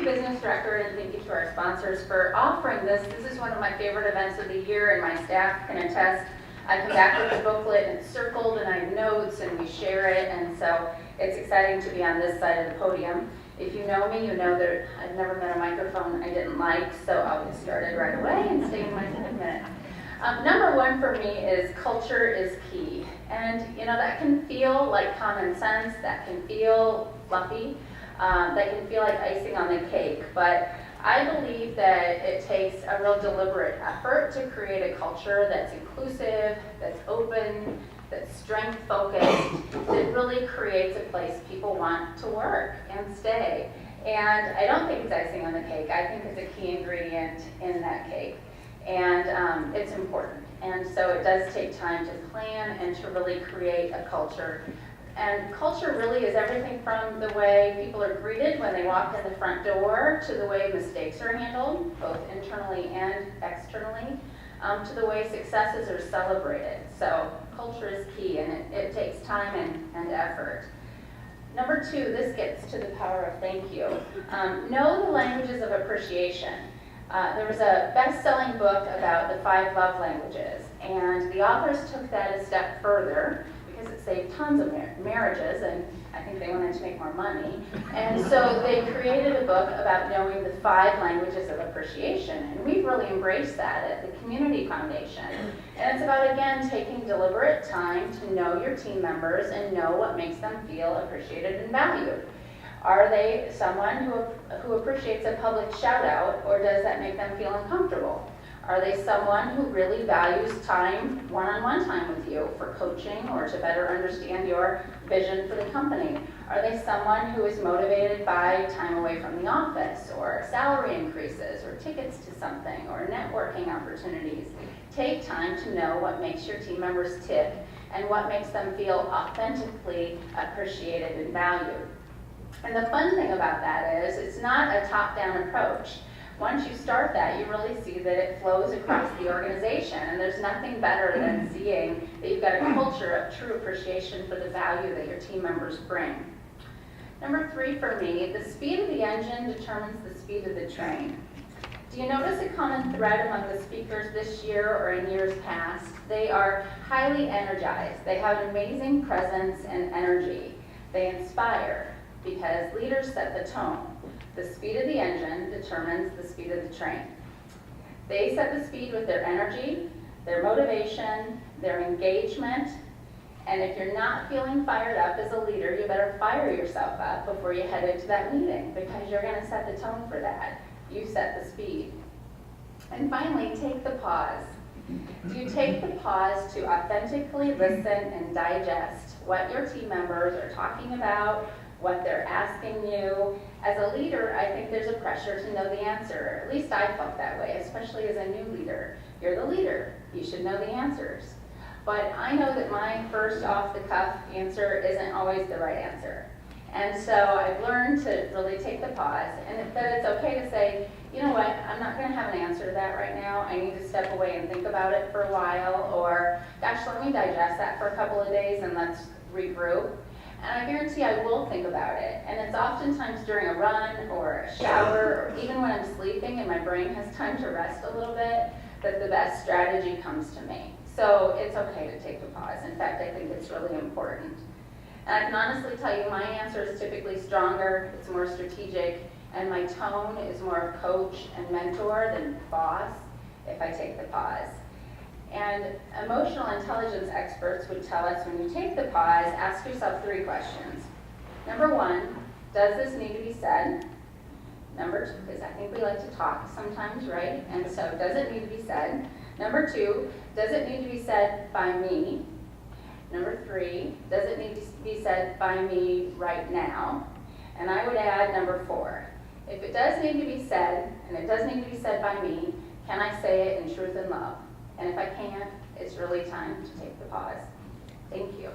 you, Business Director, and thank you to our sponsors for offering this. This is one of my favorite events of the year, and my staff can attest. I come back with a booklet, and it's circled, and I have notes, and we share it, and so it's exciting to be on this side of the podium. If you know me, you know that I've never met a microphone I didn't like, so I'll get started right away and stay in my 10 minutes. Number one for me is culture is key. And that can feel like common sense, that can feel fluffy, that can feel like icing on the cake. But I believe that it takes a real deliberate effort to create a culture that's inclusive, that's open, that's strength-focused, that really creates a place people want to work and stay. And I don't think it's icing on the cake. I think it's a key ingredient in that cake. And it's important. And so it does take time to plan and to really create a culture. And culture really is everything from the way people are greeted when they walk in the front door, to the way mistakes are handled, both internally and externally, to the way successes are celebrated. So culture is key, and it takes time and effort. Number two, this gets to the power of thank you. Know the languages of appreciation. There was a best-selling book about the 5 love languages, and the authors took that a step further because it saved tons of marriages, and I think they wanted to make more money. And so they created a book about knowing the 5 languages of appreciation, and we've really embraced that at the Community Foundation. And it's about, again, taking deliberate time to know your team members and know what makes them feel appreciated and valued. Are they someone who appreciates a public shout out, or does that make them feel uncomfortable? Are they someone who really values time, one-on-one time with you for coaching or to better understand your vision for the company? Are they someone who is motivated by time away from the office, or salary increases, or tickets to something, or networking opportunities? Take time to know what makes your team members tick and what makes them feel authentically appreciated and valued. And the fun thing about that is it's not a top-down approach. Once you start that, you really see that it flows across the organization, and there's nothing better than seeing that you've got a culture of true appreciation for the value that your team members bring. Number 3 for me, the speed of the engine determines the speed of the train. Do you notice a common thread among the speakers this year or in years past? They are highly energized. They have an amazing presence and energy. They inspire, because leaders set the tone. The speed of the engine determines the speed of the train. They set the speed with their energy, their motivation, their engagement, and if you're not feeling fired up as a leader, you better fire yourself up before you head into that meeting, because you're going to set the tone for that. You set the speed. And finally, take the pause. Do you take the pause to authentically listen and digest what your team members are talking about, what they're asking you? As a leader, I think there's a pressure to know the answer. At least I felt that way, especially as a new leader. You're the leader. You should know the answers. But I know that my first off-the-cuff answer isn't always the right answer. And so I've learned to really take the pause, and that it's okay to say, you know what, I'm not going to have an answer to that right now. I need to step away and think about it for a while, or gosh, let me digest that for a couple of days and let's regroup. And I guarantee I will think about it. And it's oftentimes during a run or a shower, or even when I'm sleeping and my brain has time to rest a little bit, that the best strategy comes to me. So it's okay to take the pause. In fact, I think it's really important. And I can honestly tell you my answer is typically stronger, it's more strategic, and my tone is more of coach and mentor than boss if I take the pause. And emotional intelligence experts would tell us when you take the pause, ask yourself 3 questions. Number 1, does this need to be said? Number 2, because I think we like to talk sometimes, right? And so does it need to be said? Number 2, does it need to be said by me? Number 3, does it need to be said by me right now? And I would add number 4, if it does need to be said, and it does need to be said by me, can I say it in truth and love? And if I can't, it's really time to take the pause. Thank you.